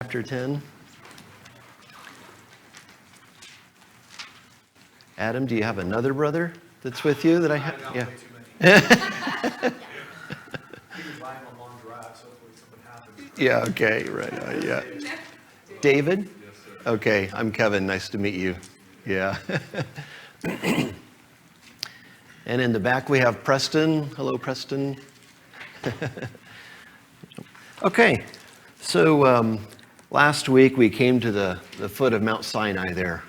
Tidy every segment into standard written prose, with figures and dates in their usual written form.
Chapter 10. Adam, do you have another brother that's with you that I have? Yeah. Way too many. He was lying on long drive, so hopefully something happens. Yeah, okay, right. Yeah. David? Yes, sir. Okay, I'm Kevin. Nice to meet you. Yeah. And in the back we have Preston. Hello, Preston. Okay, so last week we came to the foot of Mount Sinai there,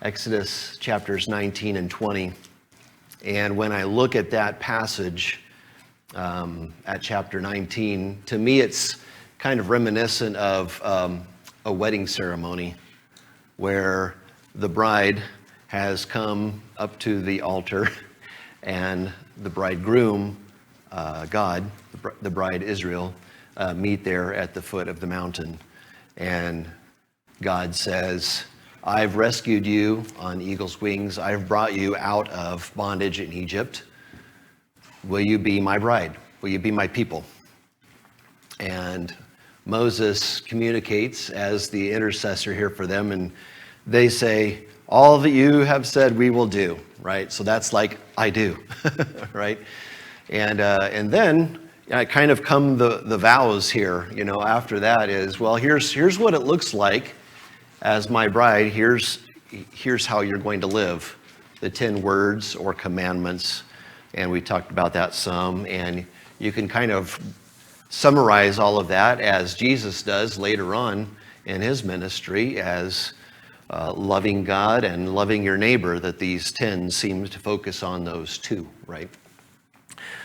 Exodus chapters 19 and 20. And when I look at that passage at chapter 19, to me it's kind of reminiscent of a wedding ceremony where the bride has come up to the altar and the bridegroom, God, the bride Israel, meet there at the foot of the mountain. And God says, I've rescued you on eagle's wings. I've brought you out of bondage in Egypt. Will you be my bride? Will you be my people? And Moses communicates as the intercessor here for them, and they say, all that you have said we will do, right? So that's like, I do, right? And then kind of come the vows here, after that is, well, here's what it looks like as my bride. Here's how you're going to live, the 10 words or commandments. And we talked about that some, and you can kind of summarize all of that as Jesus does later on in his ministry as loving God and loving your neighbor, that these 10 seem to focus on those two, right?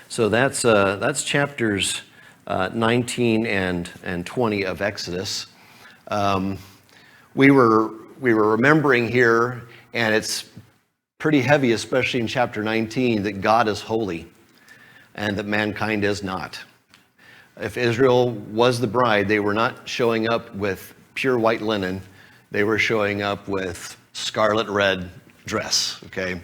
So that's chapters 19 and 20 of Exodus. We were remembering here, and it's pretty heavy, especially in chapter 19, that God is holy and that mankind is not. If Israel was the bride, they were not showing up with pure white linen. They were showing up with scarlet red dress, okay?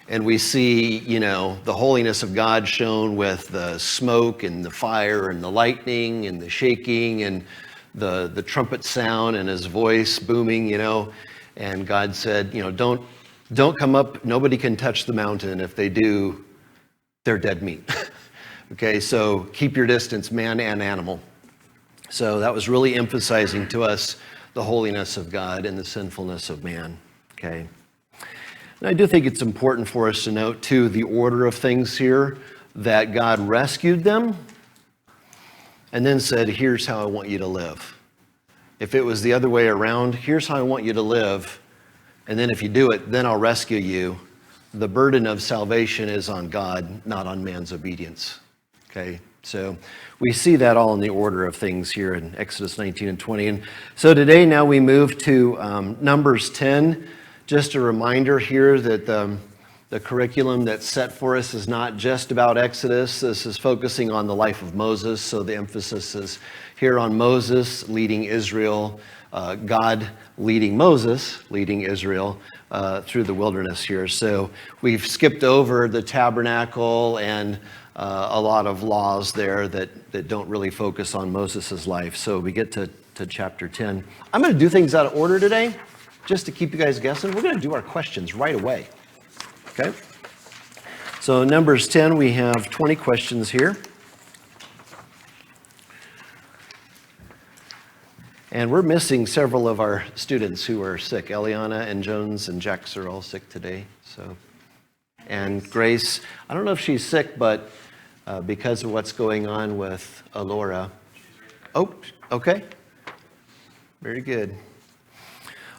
And we see, the holiness of God shown with the smoke and the fire and the lightning and the shaking and the trumpet sound and his voice booming, And God said, don't come up. Nobody can touch the mountain. If they do, they're dead meat. Okay, so keep your distance, man and animal. So that was really emphasizing to us the holiness of God and the sinfulness of man. Okay. And I do think it's important for us to note, too, the order of things here, that God rescued them and then said, here's how I want you to live. If it was the other way around, here's how I want you to live, and then if you do it, then I'll rescue you. The burden of salvation is on God, not on man's obedience. Okay, so we see that all in the order of things here in Exodus 19 and 20. And so today, now we move to Numbers 10. Just a reminder here that the curriculum that's set for us is not just about Exodus. This is focusing on the life of Moses. So the emphasis is here on Moses leading Israel, God leading Moses, leading Israel through the wilderness here. So we've skipped over the tabernacle and a lot of laws there that don't really focus on Moses' life. So we get to chapter 10. I'm going to do things out of order today, just to keep you guys guessing. We're going to do our questions right away. Okay? So Numbers 10, we have 20 questions here. And we're missing several of our students who are sick. Eliana and Jones and Jax are all sick today. And Grace, I don't know if she's sick, but because of what's going on with Alora. Oh, okay. Very good.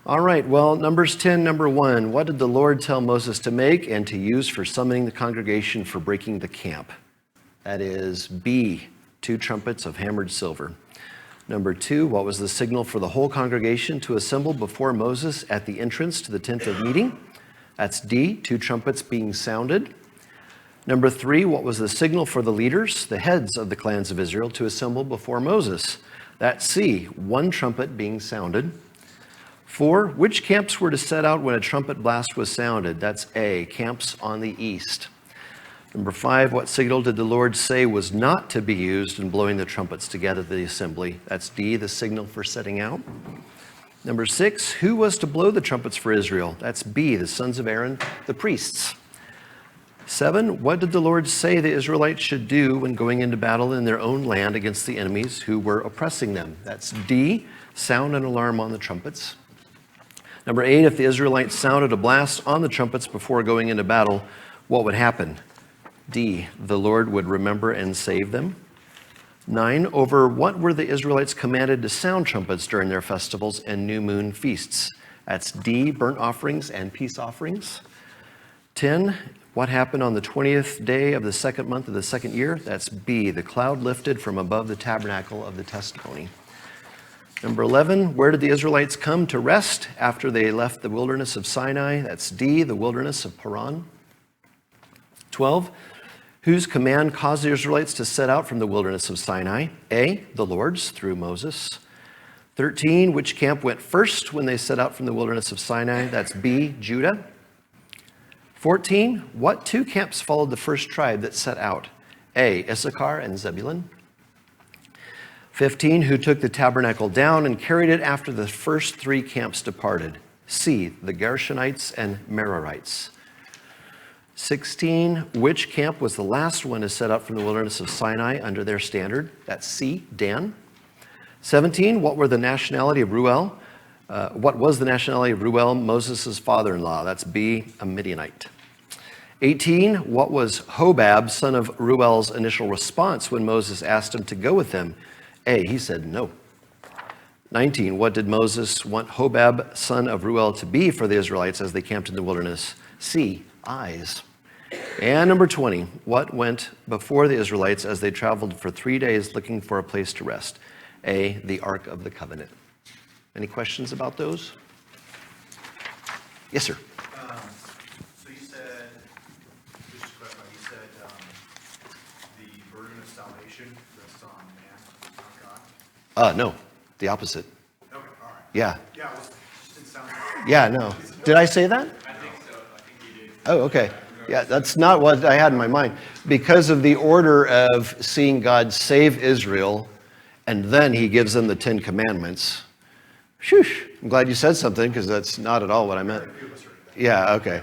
All right, well, Numbers 10, number 1. What did the Lord tell Moses to make and to use for summoning the congregation for breaking the camp? That is B, 2 trumpets of hammered silver. Number 2, what was the signal for the whole congregation to assemble before Moses at the entrance to the tent of meeting? That's D, 2 trumpets being sounded. Number 3, what was the signal for the leaders, the heads of the clans of Israel, to assemble before Moses? That's C, 1 trumpet being sounded. 4, which camps were to set out when a trumpet blast was sounded? That's A, camps on the east. Number 5, what signal did the Lord say was not to be used in blowing the trumpets together the assembly? That's D, the signal for setting out. Number 6, who was to blow the trumpets for Israel? That's B, the sons of Aaron, the priests. 7, what did the Lord say the Israelites should do when going into battle in their own land against the enemies who were oppressing them? That's D, sound an alarm on the trumpets. Number 8, if the Israelites sounded a blast on the trumpets before going into battle, what would happen? D, the Lord would remember and save them. 9, over what were the Israelites commanded to sound trumpets during their festivals and new moon feasts? That's D, burnt offerings and peace offerings. 10, what happened on the 20th day of the second month of the second year? That's B, the cloud lifted from above the tabernacle of the testimony. Number 11, where did the Israelites come to rest after they left the wilderness of Sinai? That's D, the wilderness of Paran. 12, whose command caused the Israelites to set out from the wilderness of Sinai? A, the Lord's, through Moses. 13, which camp went first when they set out from the wilderness of Sinai? That's B, Judah. 14, what 2 camps followed the first tribe that set out? A, Issachar and Zebulun. 15, who took the tabernacle down and carried it after the first 3 camps departed? C, the Gershonites and Merarites. 16, which camp was the last one to set up from the wilderness of Sinai under their standard? That's C, Dan. 17, what were the nationality of Reuel? What was the nationality of Reuel, Moses' father-in-law? That's B, a Midianite. 18, what was Hobab, son of Reuel's initial response when Moses asked him to go with them? A, he said no. 19, what did Moses want Hobab, son of Reuel, to be for the Israelites as they camped in the wilderness? C, eyes. And number 20, what went before the Israelites as they traveled for 3 days looking for a place to rest? A, the Ark of the Covenant. Any questions about those? Yes, sir. So you said, just to clarify, you said the burden of salvation rests on man, not God? No, the opposite. Okay, all right. Yeah. Yeah, it just didn't sound. Yeah, no. Did I say that? I think so. I think you did. Oh, okay. Yeah, that's not what I had in my mind. Because of the order of seeing God save Israel, and then he gives them the 10 Commandments. Shoosh. I'm glad you said something, because that's not at all what I meant. Yeah, okay.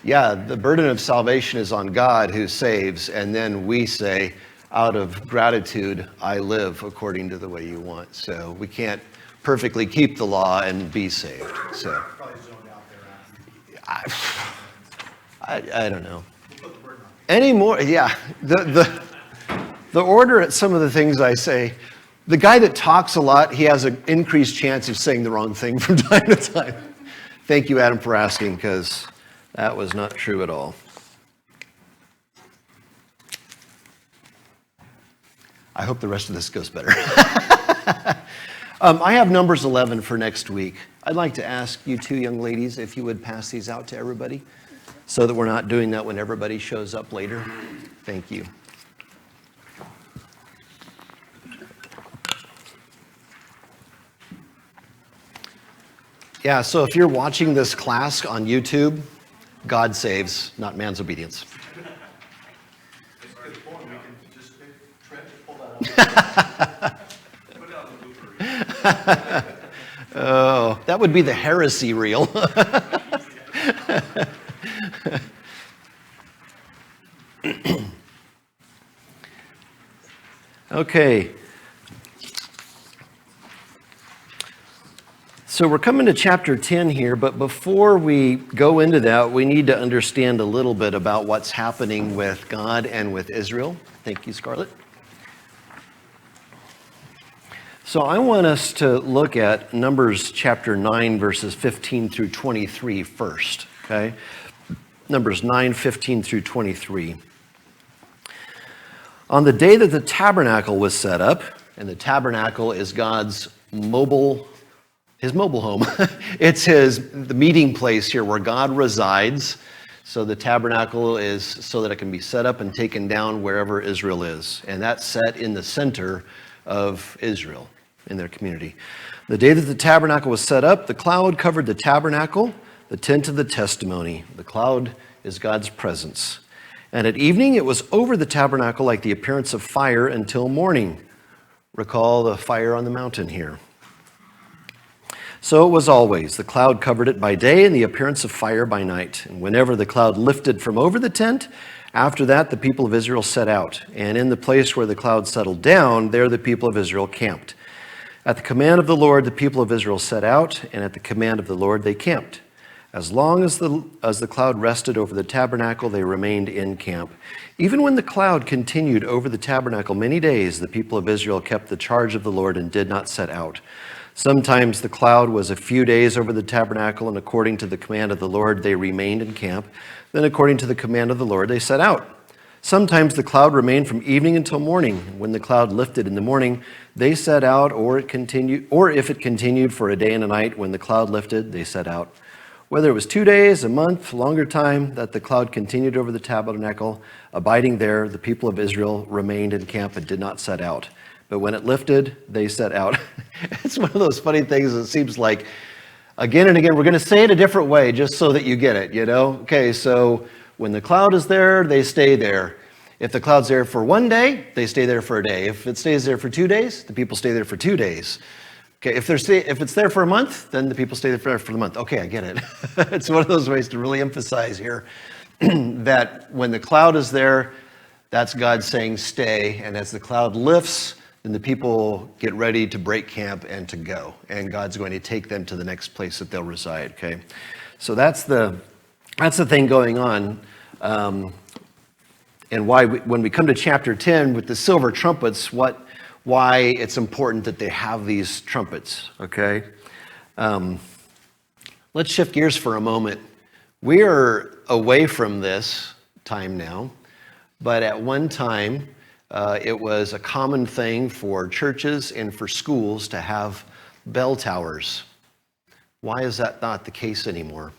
Yeah, the burden of salvation is on God who saves, and then we say, out of gratitude, I live according to the way you want. So we can't perfectly keep the law and be saved. So Probably zoned out there after. I don't know. Any more? Yeah. The order at some of the things I say, the guy that talks a lot, he has an increased chance of saying the wrong thing from time to time. Thank you, Adam, for asking, because that was not true at all. I hope the rest of this goes better. I have Numbers 11 for next week. I'd like to ask you 2 young ladies if you would pass these out to everybody so that we're not doing that when everybody shows up later. Thank you. Yeah, so if you're watching this class on YouTube, God saves, not man's obedience. It's a good point. We can just Trent, pull that up. Put it on the blooper reel. Oh, that would be the heresy reel. Okay. So we're coming to chapter 10 here, but before we go into that, we need to understand a little bit about what's happening with God and with Israel. Thank you, Scarlett. So I want us to look at Numbers chapter 9, verses 15 through 23 first, okay? Numbers 9, 15 through 23. On the day that the tabernacle was set up, and the tabernacle is God's his mobile home. It's the meeting place here where God resides. So the tabernacle is so that it can be set up and taken down wherever Israel is. And that's set in the center of Israel in their community. The day that the tabernacle was set up, the cloud covered the tabernacle, the tent of the testimony. The cloud is God's presence. And at evening it was over the tabernacle like the appearance of fire until morning. Recall the fire on the mountain here. So it was always. The cloud covered it by day and the appearance of fire by night. And whenever the cloud lifted from over the tent, after that the people of Israel set out. And in the place where the cloud settled down, there the people of Israel camped. At the command of the Lord, the people of Israel set out, and at the command of the Lord they camped. As long as the cloud rested over the tabernacle, they remained in camp. Even when the cloud continued over the tabernacle many days, the people of Israel kept the charge of the Lord and did not set out. Sometimes the cloud was a few days over the tabernacle, and according to the command of the Lord, they remained in camp. Then according to the command of the Lord, they set out. Sometimes the cloud remained from evening until morning. When the cloud lifted in the morning, they set out, or if it continued for a day and a night, when the cloud lifted, they set out. Whether it was 2 days, a month, longer time that the cloud continued over the tabernacle, abiding there, the people of Israel remained in camp and did not set out. But when it lifted, they set out. It's one of those funny things that seems like, again and again, we're going to say it a different way just so that you get it, you know? Okay, so when the cloud is there, they stay there. If the cloud's there for 1 day, they stay there for a day. If it stays there for 2 days, the people stay there for 2 days. Okay, if it's there for a month, then the people stay there for the month. Okay, I get it. It's one of those ways to really emphasize here that when the cloud is there, that's God saying stay. And as the cloud lifts, then the people get ready to break camp and to go. And God's going to take them to the next place that they'll reside, okay? So that's the thing going on. And why, when we come to chapter 10 with the silver trumpets, why it's important that they have these trumpets, okay? Let's shift gears for a moment. We are away from this time now, but at one time, it was a common thing for churches and for schools to have bell towers. Why is that not the case anymore?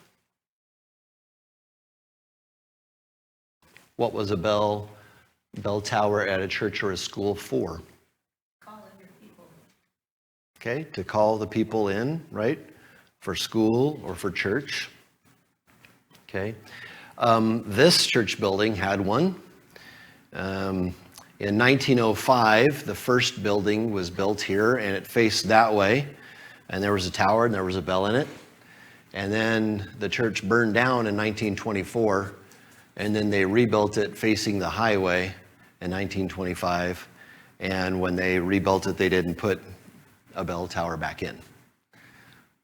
What was a bell tower at a church or a school for? Calling your people. Okay, to call the people in, right? For school or for church. Okay. This church building had one. In 1905, the first building was built here, and it faced that way. And there was a tower, and there was a bell in it. And then the church burned down in 1924, and then they rebuilt it facing the highway in 1925. And when they rebuilt it, they didn't put a bell tower back in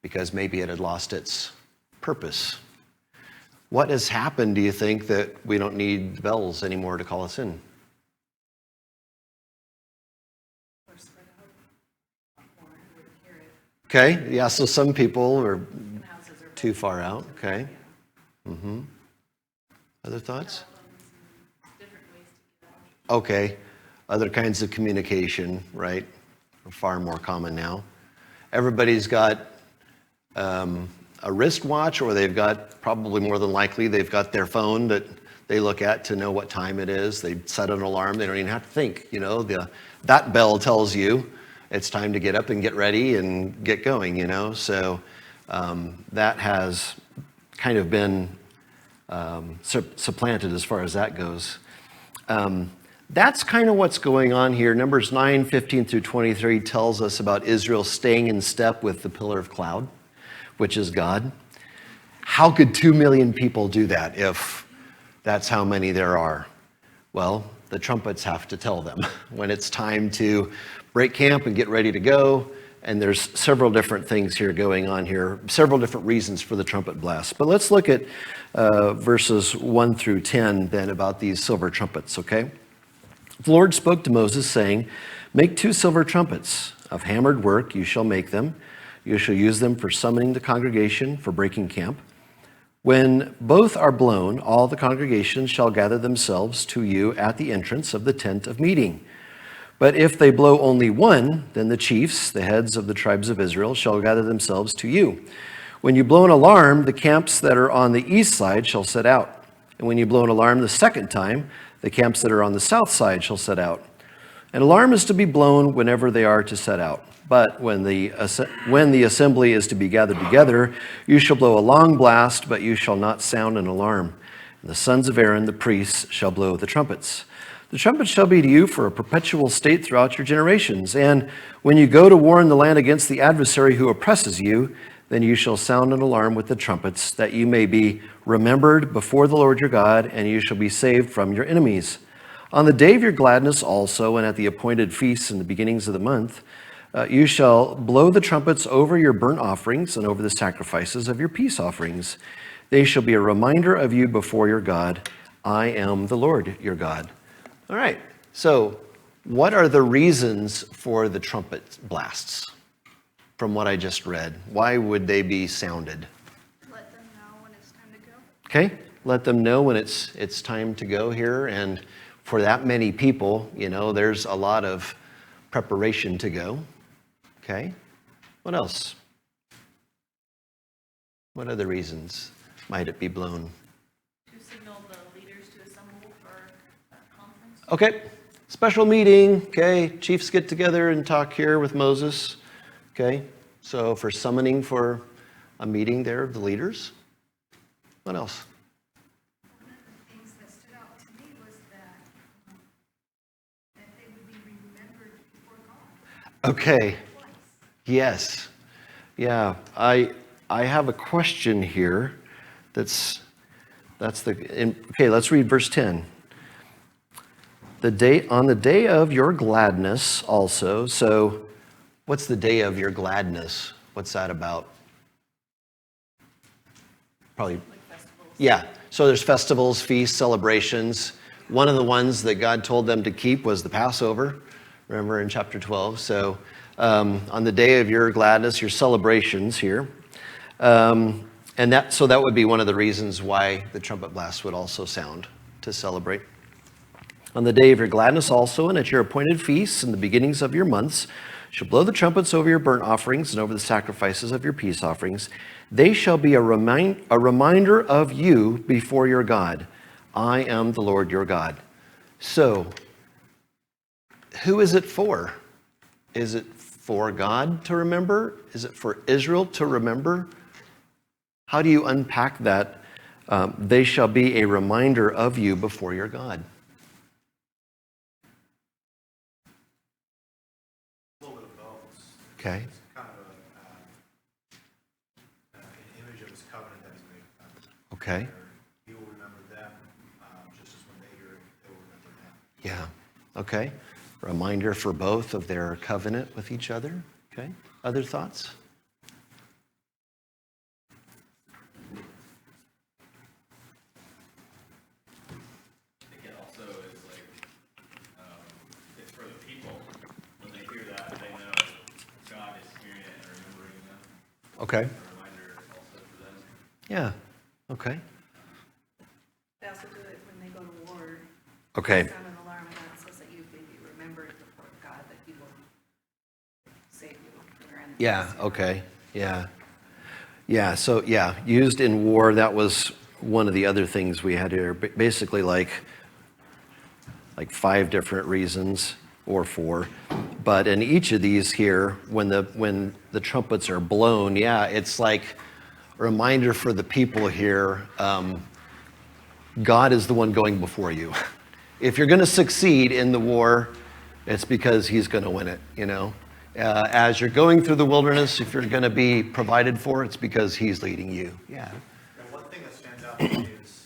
because maybe it had lost its purpose. What has happened, do you think, that we don't need bells anymore to call us in? Or spread out more and would hear it. Okay, yeah, so some people are And houses are too far out, okay. Yeah. Mm-hmm. Other thoughts? Different ways to get out. Okay, other kinds of communication, right, are far more common now. Everybody's got a wristwatch, or they've got, probably more than likely, they've got their phone that they look at to know what time it is. They set an alarm, they don't even have to think, you know, that bell tells you it's time to get up and get ready and get going, you know. So that has kind of been supplanted as far as that goes. That's kind of what's going on here. Numbers 9:15 through 23 tells us about Israel staying in step with the pillar of cloud, which is God. How could 2 million people do that if that's how many there are? Well, the trumpets have to tell them when it's time to break camp and get ready to go. And there's several different things here going on here, several different reasons for the trumpet blast. But let's look at verses 1 through 10 then about these silver trumpets, okay? The Lord spoke to Moses, saying, "Make 2 silver trumpets. Of hammered work you shall make them. You shall use them for summoning the congregation, for breaking camp. When both are blown, all the congregation shall gather themselves to you at the entrance of the tent of meeting. But if they blow only one, then the chiefs, the heads of the tribes of Israel, shall gather themselves to you. When you blow an alarm, the camps that are on the east side shall set out. And when you blow an alarm the second time, the camps that are on the south side shall set out. An alarm is to be blown whenever they are to set out. But when the assembly is to be gathered together, you shall blow a long blast, but you shall not sound an alarm. The sons of Aaron, the priests, shall blow the trumpets. The trumpets shall be to you for a perpetual state throughout your generations. And when you go to war in the land against the adversary who oppresses you, then you shall sound an alarm with the trumpets, that you may be remembered before the Lord your God, and you shall be saved from your enemies. On the day of your gladness also, and at the appointed feasts in the beginnings of the month, you shall blow the trumpets over your burnt offerings and over the sacrifices of your peace offerings. They shall be a reminder of you before your God. I am the Lord your God. All right, so what are the reasons for the trumpet blasts from what I just read? Why would they be sounded? Let them know when it's time to go. Okay, let them know when it's time to go here. And for that many people, there's a lot of preparation to go. Okay, what else? What other reasons might it be blown? To signal the leaders to assemble for a conference. Okay, special meeting. Okay, chiefs get together and talk here with Moses. Okay, so for summoning for a meeting there of the leaders. What else? One of the things that stood out to me was that they would be remembered before God. Okay, Twice. yes. Yeah, I have a question here. Okay, let's read verse 10. On the day of your gladness also. So what's the day of your gladness? What's that about? Probably. Like festivals. Yeah. So there's festivals, feasts, celebrations. One of the ones that God told them to keep was the Passover. Remember in chapter 12. So on the day of your gladness, your celebrations here. And that would be one of the reasons why the trumpet blast would also sound, to celebrate. On the day of your gladness also, and at your appointed feasts and the beginnings of your months, shall blow the trumpets over your burnt offerings and over the sacrifices of your peace offerings. They shall be a reminder of you before your God. I am the Lord your God. So, who is it for? Is it for God to remember? Is it for Israel to remember? How do you unpack that? They shall be a reminder of you before your God. A little bit of both. Okay. It's kind of an image of his covenant that he's made with them. Okay. He will remember them, just as when they hear it, they will remember him. Yeah. Okay. Reminder for both of their covenant with each other. Okay. Other thoughts? I think it also is like, it's for the people. When they hear that, they know God is hearing it and remembering them. Okay. A reminder also for them. Yeah. Okay. They also do it when they go to war. Okay. Sound an alarm, and that says that you may be remembered before God, that He will save you from your enemies. Yeah. Okay. Yeah. Yeah. So yeah, used in war. That was one of the other things we had here. Basically, like 5 different reasons or 4, but in each of these here, when the trumpets are blown, yeah, it's like a reminder for the people here. God is the one going before you. If you're going to succeed in the war, it's because He's going to win it. As you're going through the wilderness, if you're going to be provided for, it's because He's leading you. Yeah. And one thing that stands out to me is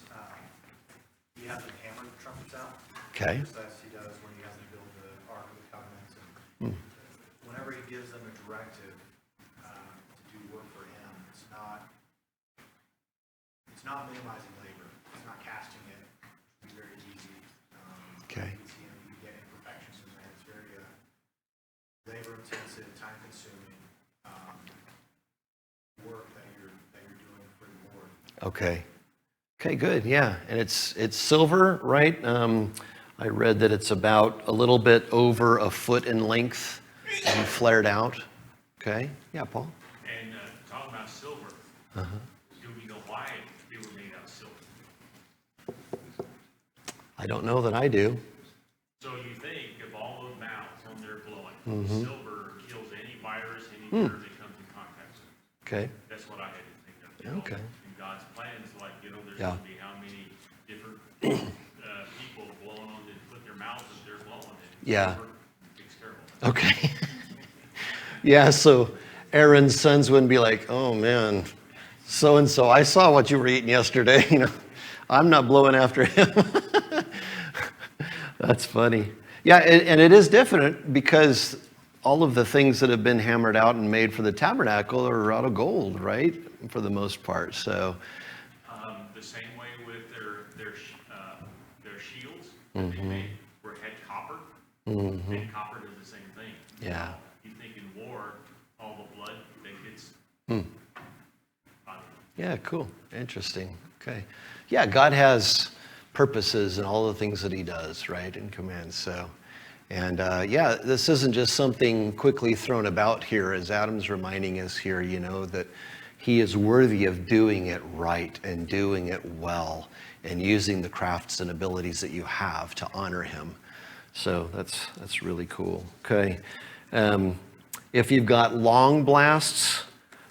he has them hammer the trumpets out. Okay. Just as he does when he has them build the Ark of the Covenant. And whenever he gives them a directive to do work for him, it's not minimizing labor. It's not casting it. It's very easy. Okay. You can see him, you get imperfections in there. It's very labor intensive, time consuming work that you're doing for the Lord. Okay. Okay, good. Yeah. And it's silver, right? I read that it's about a little bit over a foot in length and flared out. Okay. Yeah, Paul? And talking about silver, do we know why they were made out of silver? I don't know that I do. So you think of all those mouths when they're blowing, silver kills any virus, any germ that comes in contact with it. Okay. That's what I had to think of. Okay. In God's plans, like, there's Yeah. going to be how many Yeah. Takes care of it. Okay. Yeah, so Aaron's sons wouldn't be like, oh man, so-and-so, I saw what you were eating yesterday. I'm not blowing after him. That's funny. Yeah, and it is different because all of the things that have been hammered out and made for the tabernacle are out of gold, right? For the most part. So, The same way with their shields that they made had copper. And copper does the same thing. yeah. You think in war, all the blood that gets. Yeah, cool. Interesting. Okay. Yeah, God has purposes in all the things that he does, right? And commands. So, and yeah, this isn't just something quickly thrown about here, as Adam's reminding us here, that he is worthy of doing it right and doing it well and using the crafts and abilities that you have to honor him. So that's really cool. Okay. If you've got long blasts,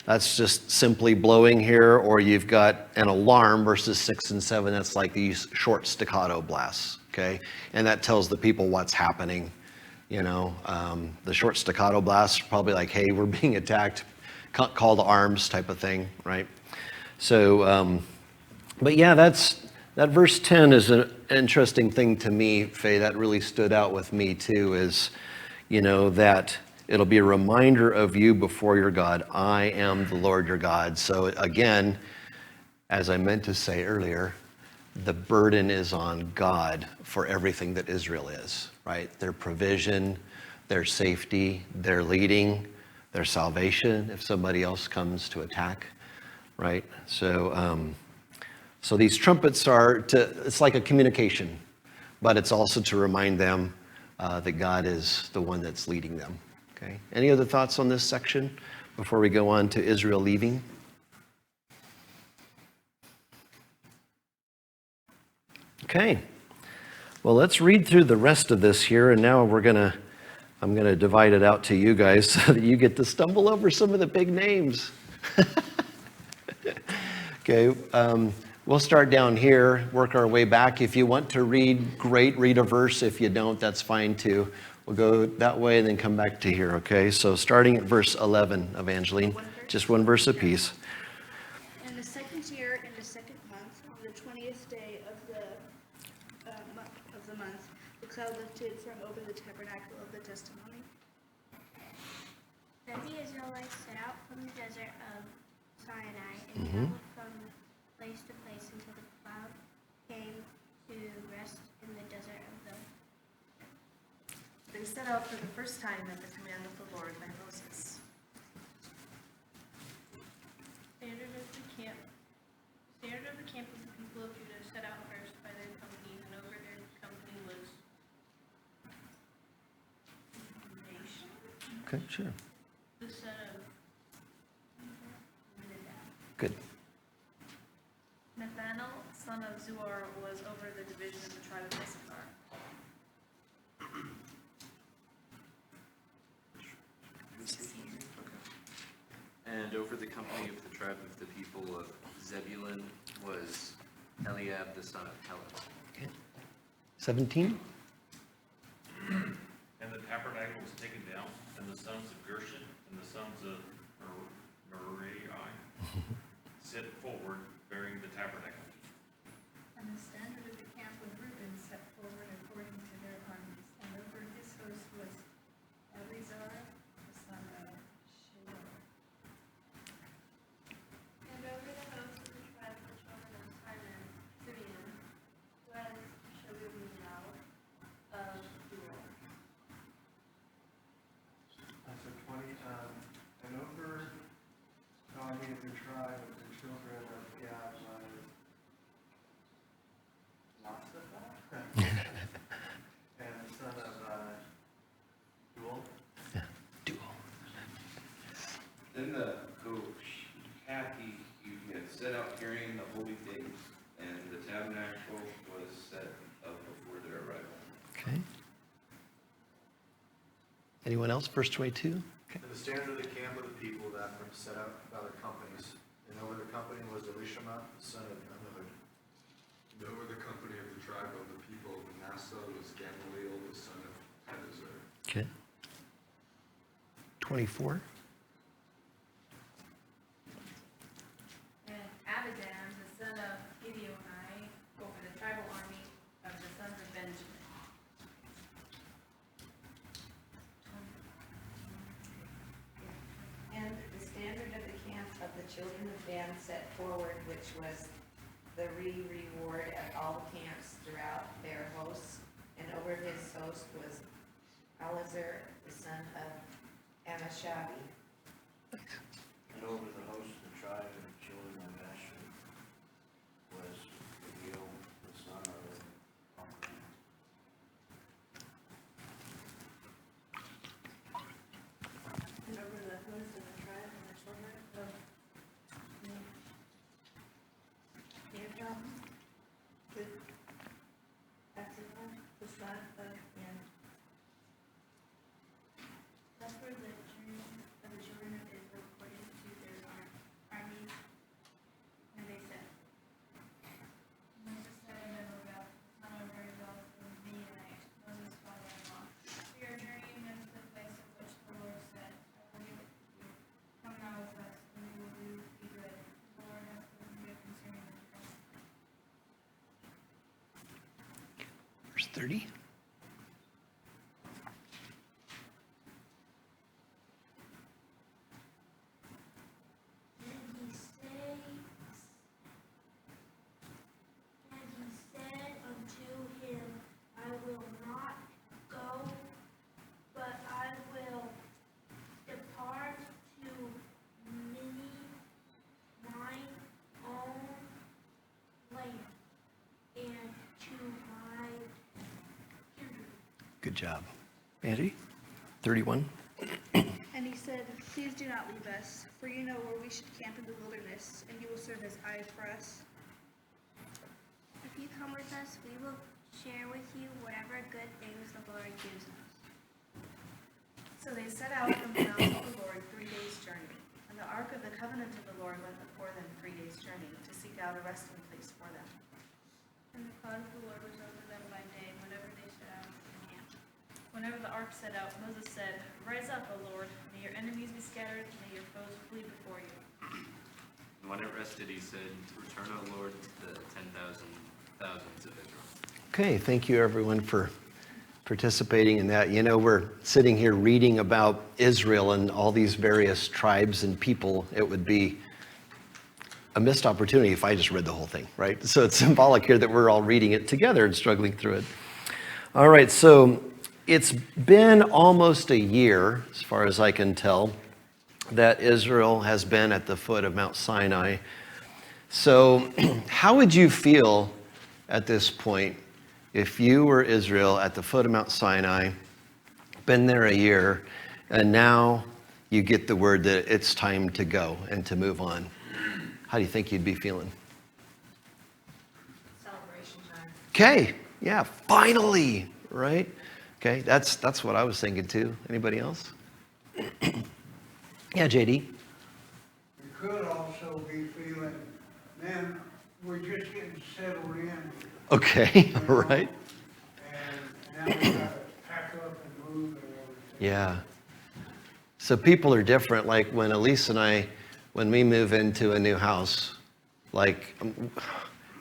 that's just simply blowing here, or you've got an alarm verses 6 and 7. That's like these short staccato blasts, okay? And that tells the people what's happening, The short staccato blasts are probably like, hey, we're being attacked, call to arms type of thing, right? So, but yeah, that verse 10 is an interesting thing to me, Faye. That really stood out with me too, is, that it'll be a reminder of you before your God. I am the Lord your God. So again, as I meant to say earlier, the burden is on God for everything that Israel is, right? Their provision, their safety, their leading, their salvation if somebody else comes to attack, right? So, so these trumpets it's like a communication, but it's also to remind them that God is the one that's leading them. Okay. Any other thoughts on this section before we go on to Israel leaving? Okay. Well, let's read through the rest of this here, and now I'm gonna divide it out to you guys so that you get to stumble over some of the big names. Okay. We'll start down here, work our way back. If you want to read, great, read a verse. If you don't, that's fine too. We'll go that way and then come back to here, okay? So starting at verse 11, Evangeline, just one verse apiece. In the second year, in the second month, on the 20th day of the month, the cloud lifted from over the tabernacle of the testimony. Then the Israelites set out from the desert of Sinai and traveled from place to place until the cloud came to rest in the desert of the. They set out for the first time at the command of the Lord by Moses. Standard of the camp of the people of Judah set out first by their companies, and over their company was Nation, Okay, sure. the son of Amminadab. Good. Nathanael, son of Zuar, was over the division of the tribe of Issachar. And over the company of the tribe of the people of Zebulun was Eliab the son of Helon. Okay. 17? And the tabernacle was taken down, and the sons of Gershon and the sons of Merari set forward bearing the tabernacle. And the standard of the camp of Reuben set forward according to their armies, and over his host was Eleazar, the son of Shallum. And over the host of the tribe of the children of Simeon was Shelumiel of Dura. So 20, and over the army of the tribe of the children of Gad was Lapsapha, and the son of Dual. Dual. Then the Kohathi had set out carrying the holy things, and the tabernacle was set up before their arrival. Okay. Anyone else? Verse 22? Okay. And the standard of the camp of the people that were set out by their companies, and over the company was Elishama, son of Ammihud. And over the company of the tribe of the people of Manasseh was Gamaliel, the son of Pedazur. 24. And Abidan, the son of Gideoni, over the tribal army of the sons of Benjamin. And the standard of the camp of the children of Dan set forward, which was the reward of all the camps throughout their hosts. And over his host was Elazar, the son of Amashabi. And over the host of the tribe of the children of Asher was Eliel, the son of Omri. And over the host of the tribe and the children of Ephraim, with Absalom, the son of An. That's where the journey of the children of Israel according to their armies. And they said, Moses said unto Mobile, son of Uriel, the Midianite, Moses' father-in-law, we are journeying unto the place of which the Lord said, I will be with you. Come now with us, and we will do thee good. The Lord hath spoken good concerning this place. Verse 30. And he said unto him, I will not go, but I will depart to mine own land and to my kindred. Good job. Angie, 31. And he said, Please do not leave us, for you know where we should camp in the wilderness, and you will serve as eyes for us. If you come with us, we will share with you whatever good things the Lord gives us. So they set out from the mount of the Lord 3 days' journey. And the ark of the covenant of the Lord went before them 3 days' journey to seek out a resting place for them. And the cloud of the Lord was over them by day whenever they set out from the camp. Whenever the ark set out, Moses said, Rise up, O Lord, may your enemies be scattered, may your foes flee before you. And when it rested, he said, Return, O Lord, to the 10,000 thousands of Israel. Okay, thank you everyone for participating in that. You know, we're sitting here reading about Israel and all these various tribes and people. It would be a missed opportunity if I just read the whole thing, right? So it's symbolic here that we're all reading it together and struggling through it. All right, so it's been almost a year, as far as I can tell, that Israel has been at the foot of Mount Sinai. So how would you feel at this point if you were Israel at the foot of Mount Sinai, been there a year, and now you get the word that it's time to go and to move on? How do you think you'd be feeling? Celebration time. Okay, yeah, finally, right? Okay, that's what I was thinking too. Anybody else? Yeah, JD. You could also be feeling, man, we're just getting settled in. Okay, all right. And now we gotta pack up and move and everything. Yeah. So people are different. Like when Elise and I, when we move into a new house, like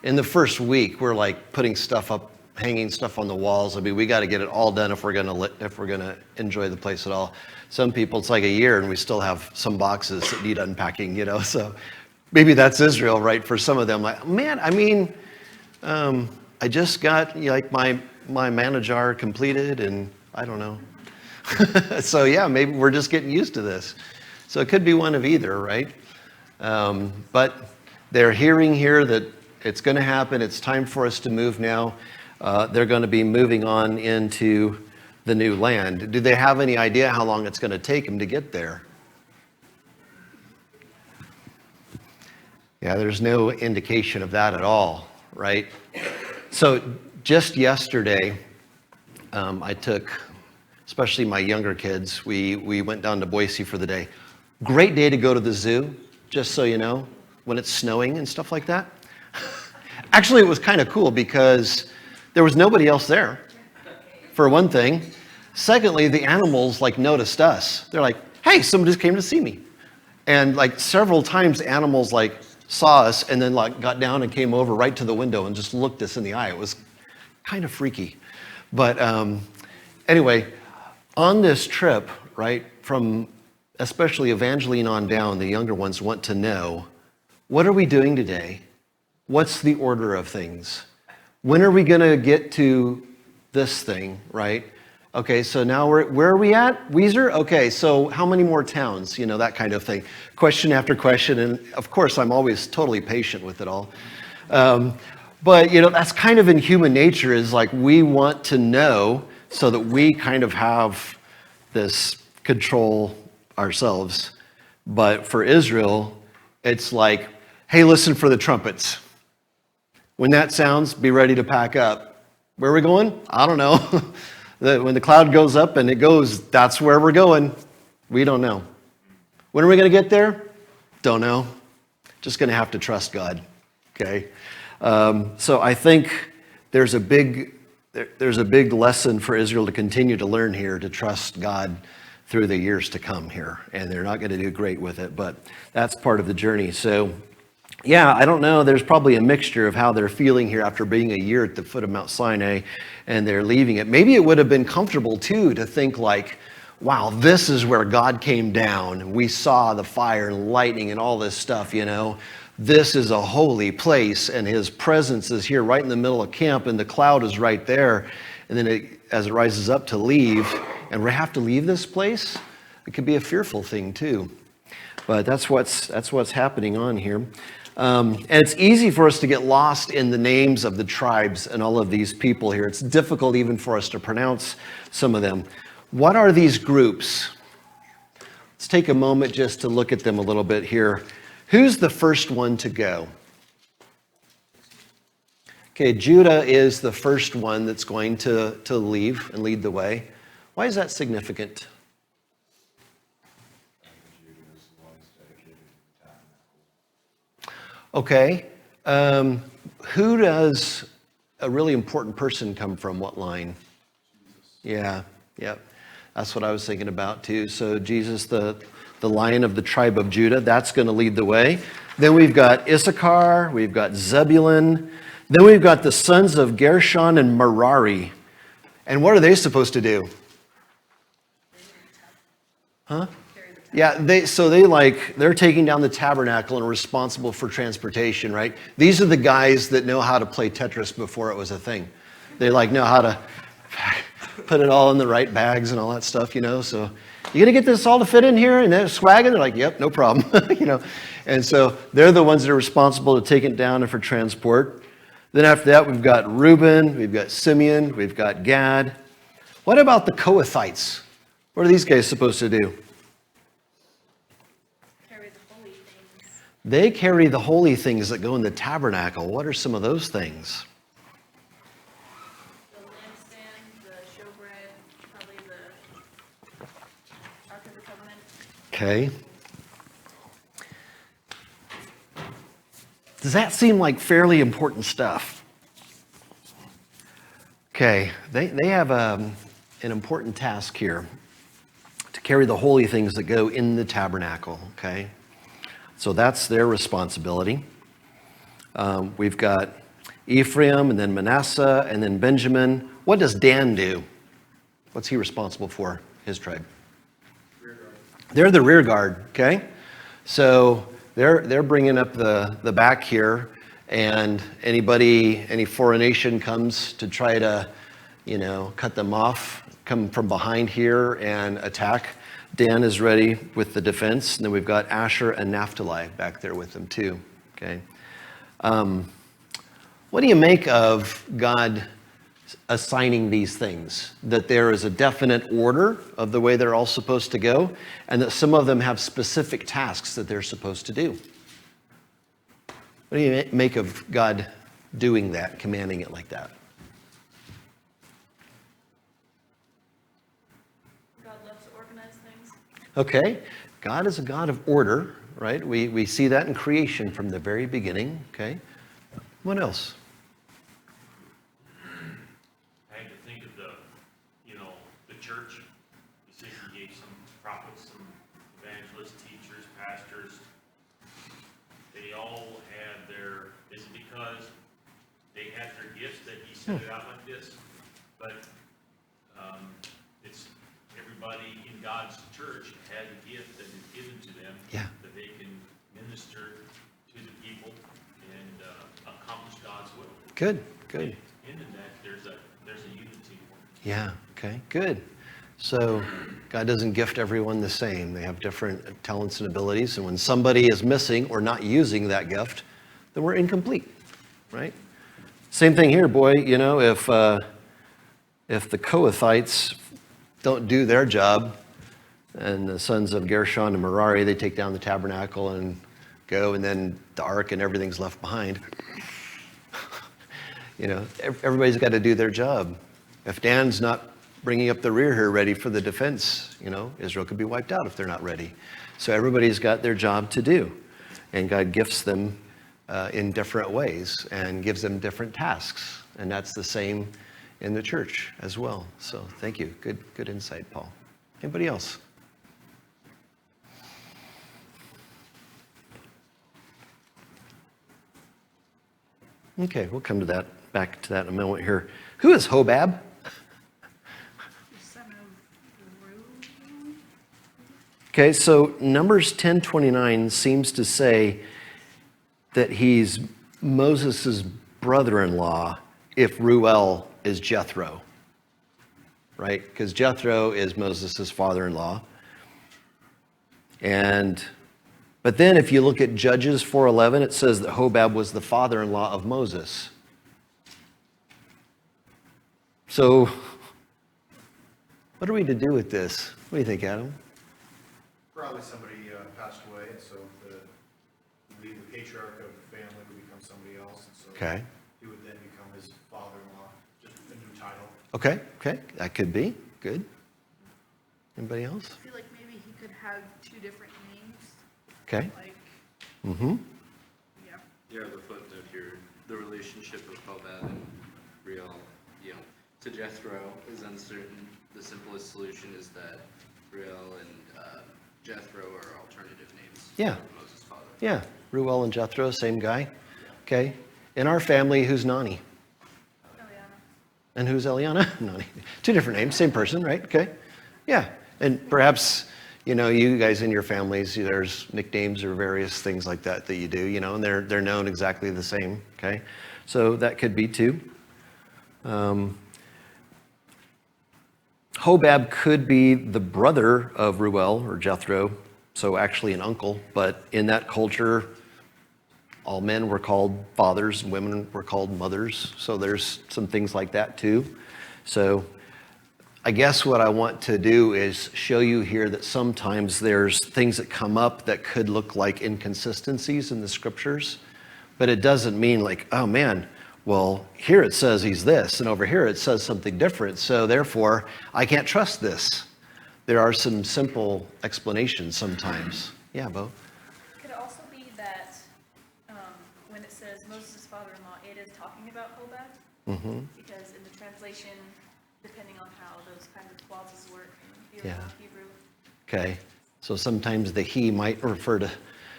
in the first week, we're like putting stuff up, hanging stuff on the walls. I mean, we got to get it all done if we're gonna enjoy the place at all. Some people, it's like a year and we still have some boxes that need unpacking, you know. So maybe that's Israel, right? For some of them, like, man, I mean, I just got like my manager completed, and I don't know. So yeah, maybe we're just getting used to this. So it could be one of either, right? But they're hearing here that it's going to happen. It's time for us to move now. They're going to be moving on into the new land. Do they have any idea how long it's going to take them to get there? Yeah, there's no indication of that at all, right? So just yesterday, I took, especially my younger kids, we went down to Boise for the day. Great day to go to the zoo, just so you know, when it's snowing and stuff like that. Actually, it was kind of cool because there was nobody else there, for one thing. Secondly, the animals like noticed us. They're like, hey, someone just came to see me. And like several times animals like saw us and then like got down and came over right to the window and just looked us in the eye. It was kind of freaky. But anyway, on this trip, right, from especially Evangeline on down, the younger ones want to know, what are we doing today? What's the order of things? When are we going to get to this thing, right? Okay, so now where are we at? Weezer? Okay, so how many more towns? You know, that kind of thing. Question after question, and of course, I'm always totally patient with it all. But, you know, that's kind of in human nature, is like we want to know so that we kind of have this control ourselves. But for Israel, it's like, hey, listen for the trumpets. When that sounds, be ready to pack up. Where are we going? I don't know. When the cloud goes up and it goes, that's where we're going. We don't know. When are we going to get there? Don't know. Just going to have to trust God. Okay. So I think there's a big lesson for Israel to continue to learn here, to trust God through the years to come here. And they're not going to do great with it, but that's part of the journey. So yeah, I don't know. There's probably a mixture of how they're feeling here after being a year at the foot of Mount Sinai and they're leaving it. Maybe it would have been comfortable too to think like, wow, this is where God came down. We saw the fire and lightning and all this stuff, you know. This is a holy place and his presence is here right in the middle of camp and the cloud is right there. And then as it rises up to leave, and we have to leave this place, it could be a fearful thing too. But that's what's happening on here. And it's easy for us to get lost in the names of the tribes and all of these people here. It's difficult even for us to pronounce some of them. What are these groups? Let's take a moment just to look at them a little bit here. Who's the first one to go? Okay, Judah is the first one that's going to leave and lead the way. Why is that significant? Okay. Who does a really important person come from? What line? Yeah, yep. That's what I was thinking about too. So Jesus, the lion of the tribe of Judah, that's going to lead the way. Then we've got Issachar, we've got Zebulun. Then we've got the sons of Gershon and Merari. And what are they supposed to do? Huh? Yeah, they're taking down the tabernacle and are responsible for transportation, right? These are the guys that know how to play Tetris before it was a thing. They know how to put it all in the right bags and all that stuff, you know. So you gonna get this all to fit in here and then swagging? They're like, yep, no problem, you know. And so they're the ones that are responsible to take it down and for transport. Then after that, we've got Reuben, we've got Simeon, we've got Gad. What about the Kohathites? What are these guys supposed to do? They carry the holy things that go in the tabernacle. What are some of those things? The lampstand, the showbread, probably the Ark of the Covenant. Okay. Does that seem like fairly important stuff? Okay, they have an important task here to carry the holy things that go in the tabernacle, okay? So that's their responsibility. We've got Ephraim and then Manasseh and then Benjamin. What does Dan do? What's he responsible for, his tribe? Rear guard. They're the rear guard, okay? So they're bringing up the back here, and any foreign nation comes to try to, you know, cut them off, come from behind here and attack. Dan is ready with the defense, and then we've got Asher and Naphtali back there with them too, okay? What do you make of God assigning these things? That there is a definite order of the way they're all supposed to go, and that some of them have specific tasks that they're supposed to do. What do you make of God doing that, commanding it like that? God loves to organize things. Okay, God is a God of order, right? We see that in creation from the very beginning, okay? What else? I had to think of the church. You said he gave some prophets some gift that is given to them. Yeah. That they can minister to the people and accomplish God's will. Good, good. And in that, there's a unity. Yeah, okay, good. So God doesn't gift everyone the same. They have different talents and abilities. And when somebody is missing or not using that gift, then we're incomplete, right? Same thing here, boy. You know, if the Kohathites don't do their job, and the sons of Gershon and Merari, they take down the tabernacle and go, and then the ark and everything's left behind. You know, everybody's got to do their job. If Dan's not bringing up the rear here ready for the defense, you know, Israel could be wiped out if they're not ready. So everybody's got their job to do. And God gifts them in different ways and gives them different tasks. And that's the same in the church as well. So thank you. Good insight, Paul. Anybody else? Okay, we'll come to that, back to that in a moment here. Who is Hobab? Son of Reuben. Okay, so Numbers 10:29 seems to say that he's Moses' brother-in-law if Reuel is Jethro, right? Because Jethro is Moses' father-in-law. But then if you look at Judges 4:11, it says that Hobab was the father-in-law of Moses. So what are we to do with this? What do you think, Adam? Probably somebody passed away, and so the patriarch of the family would become somebody else, and so Okay. he would then become his father-in-law, just a new title. Okay, that could be. Good. Anybody else? I feel like maybe he could have two different names, Okay. like, Mm-hmm. yeah. Yeah, the footnote here, the relationship of Hobab and Reuel, you know, to Jethro is uncertain. The simplest solution is that Reuel and Jethro are alternative names. Yeah. For Moses' father. Yeah, Reuel and Jethro, same guy. Okay. In our family, who's Nani? Eliana. And who's Eliana? Nani. Two different names, same person, right? Okay. Yeah. And perhaps, you know, you guys in your families, there's nicknames or various things like that that you do, you know, and they're known exactly the same. Okay. So that could be too. Hobab could be the brother of Reuel or Jethro, so actually an uncle, but in that culture, all men were called fathers and women were called mothers, so there's some things like that too. So I guess what I want to do is show you here that sometimes there's things that come up that could look like inconsistencies in the scriptures, but it doesn't mean like, oh man, well, here it says he's this, and over here it says something different, so therefore I can't trust this. There are some simple explanations sometimes. Yeah, Bo? Could it also be that when it says Moses' father-in-law, it is talking about Hobab? Mm-hmm. Because in the translation, depending on how those kind of clauses work in Yeah. Hebrew. Okay, so sometimes the he might refer to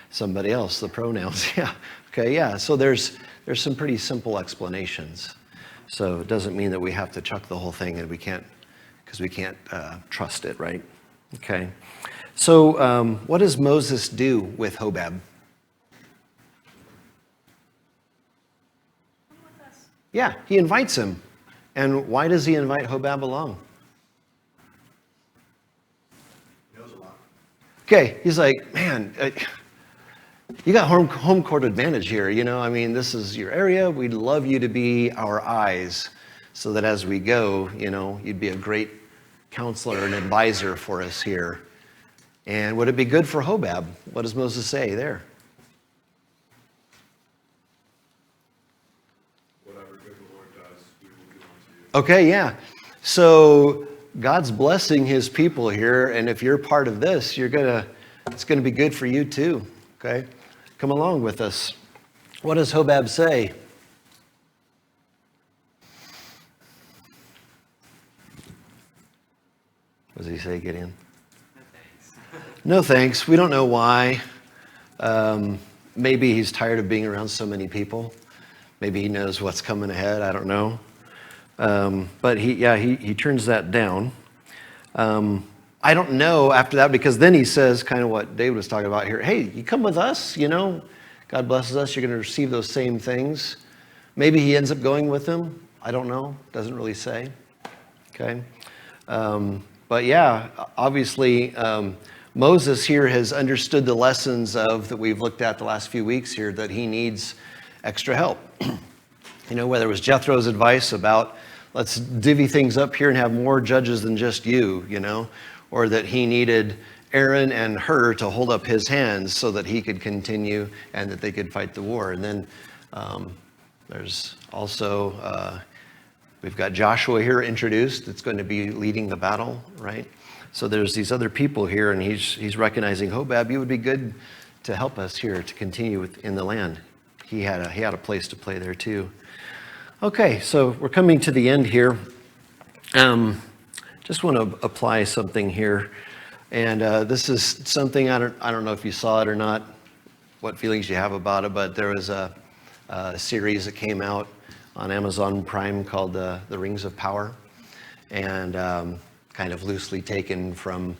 somebody else, the pronouns. Yeah, okay, yeah, so there's some pretty simple explanations. So it doesn't mean that we have to chuck the whole thing and we can't trust it, right? Okay, so what does Moses do with Hobab? Come with us. Yeah, he invites him. And why does he invite Hobab along? He knows a lot. Okay, he's like, man, you got home court advantage here. You know, I mean, this is your area. We'd love you to be our eyes so that as we go, you know, you'd be a great counselor and advisor for us here. And would it be good for Hobab? What does Moses say there? Whatever good the Lord does, we will do unto you. Okay, yeah. So God's blessing his people here, and if you're part of this, it's gonna be good for you too. Okay? Come along with us. What does Hobab say? What does he say, Gideon? No thanks. We don't know why. Maybe he's tired of being around so many people. Maybe he knows what's coming ahead. I don't know. But he turns that down. I don't know after that, because then he says kind of what David was talking about here. Hey, you come with us, God blesses us, you're going to receive those same things. Maybe he ends up going with them. I don't know. Doesn't really say. Okay. But yeah, obviously, Moses here has understood the lessons that we've looked at the last few weeks here, that he needs extra help. Whether it was Jethro's advice about let's divvy things up here and have more judges than just you, or that he needed Aaron and Hur to hold up his hands so that he could continue and that they could fight the war. And then there's also, we've got Joshua here introduced that's going to be leading the battle, right? So there's these other people here, and he's recognizing, Hobab, you would be good to help us here to continue in the land. He had a place to play there too. Okay, so we're coming to the end here. Just want to apply something here, and this is something I don't know if you saw it or not, what feelings you have about it, but there was a series that came out on Amazon Prime called The Rings of Power, and kind of loosely taken from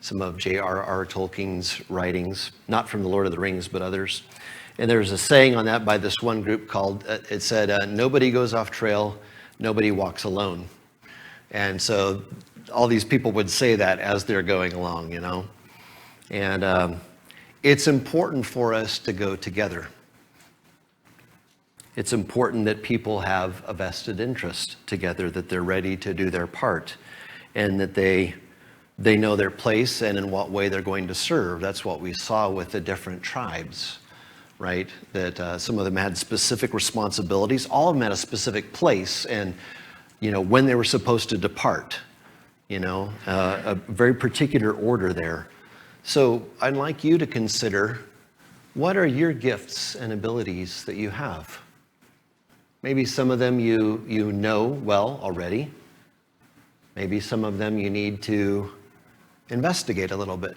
some of J.R.R. Tolkien's writings, not from The Lord of the Rings, but others. And there's a saying on that by this one group called, it said, nobody goes off trail, nobody walks alone. And so all these people would say that as they're going along, And it's important for us to go together. It's important that people have a vested interest together, that they're ready to do their part, and that they know their place and in what way they're going to serve. That's what we saw with the different tribes, right? That some of them had specific responsibilities. All of them had a specific place and, when they were supposed to depart, a very particular order there. So I'd like you to consider, what are your gifts and abilities that you have? Maybe some of them you know well already. Maybe some of them you need to investigate a little bit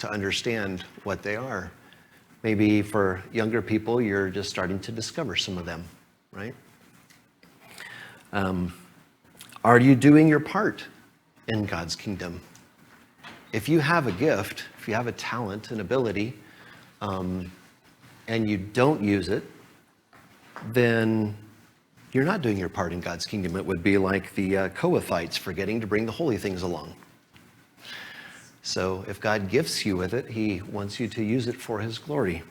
to understand what they are. Maybe for younger people, you're just starting to discover some of them, right? Are you doing your part in God's kingdom? If you have a gift, if you have a talent, an ability, and you don't use it, then you're not doing your part in God's kingdom. It would be like the Kohathites forgetting to bring the holy things along. So if God gifts you with it, he wants you to use it for his glory,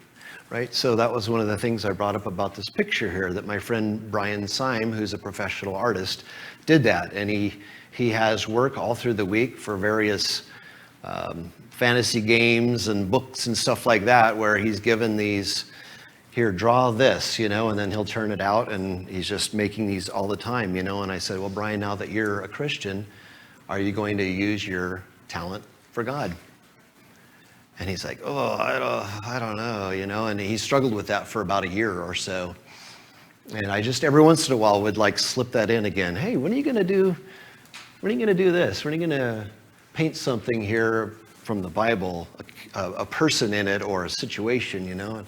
right? So that was one of the things I brought up about this picture here, that my friend Brian Syme, who's a professional artist, did that. And he has work all through the week for various fantasy games and books and stuff like that, where he's given these, here, draw this, and then he'll turn it out, and he's just making these all the time, And I said, well, Brian, now that you're a Christian, are you going to use your talent for God? And he's like, oh, I don't know, and he struggled with that for about a year or so. And I just every once in a while would slip that in again. Hey, when are you going to do this? When are you going to paint something here from the Bible, a person in it or a situation, And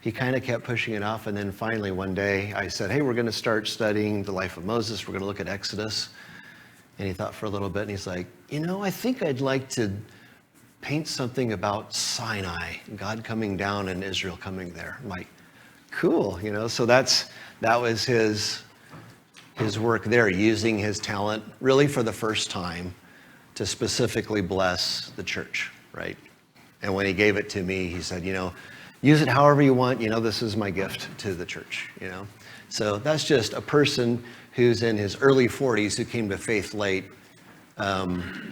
he kind of kept pushing it off. And then finally one day I said, hey, we're going to start studying the life of Moses. We're going to look at Exodus. And he thought for a little bit, and he's like, I think I'd like to paint something about Sinai, God coming down and Israel coming there. I'm like, cool, so that was his work there, using his talent really for the first time to specifically bless the church, right? And when he gave it to me, he said, use it however you want, this is my gift to the church, So that's just a person who's in his early 40s who came to faith late,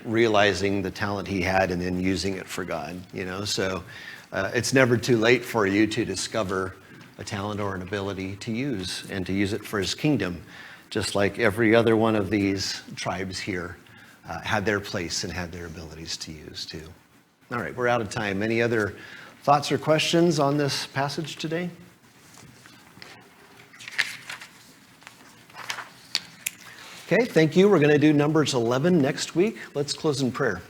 realizing the talent he had and then using it for God, So it's never too late for you to discover a talent or an ability to use and to use it for his kingdom, just like every other one of these tribes here had their place and had their abilities to use too. All right, we're out of time. Any other thoughts or questions on this passage today? Okay, thank you. We're going to do Numbers 11 next week. Let's close in prayer.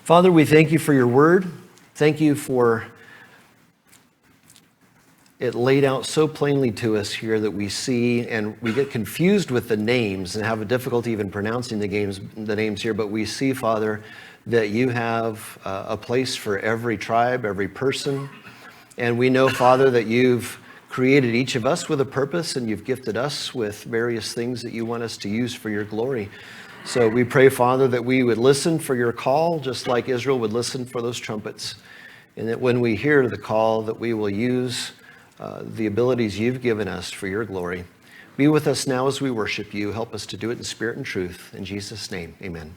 Father, we thank you for your word. Thank you for it laid out so plainly to us here that we see, and we get confused with the names and have a difficulty even pronouncing the names here, but we see, Father, that you have a place for every tribe, every person. And we know, Father, that you've created each of us with a purpose, and you've gifted us with various things that you want us to use for your glory. So we pray, Father, that we would listen for your call, just like Israel would listen for those trumpets. And that when we hear the call, that we will use the abilities you've given us for your glory. Be with us now as we worship you. Help us to do it in spirit and truth. In Jesus' name, amen.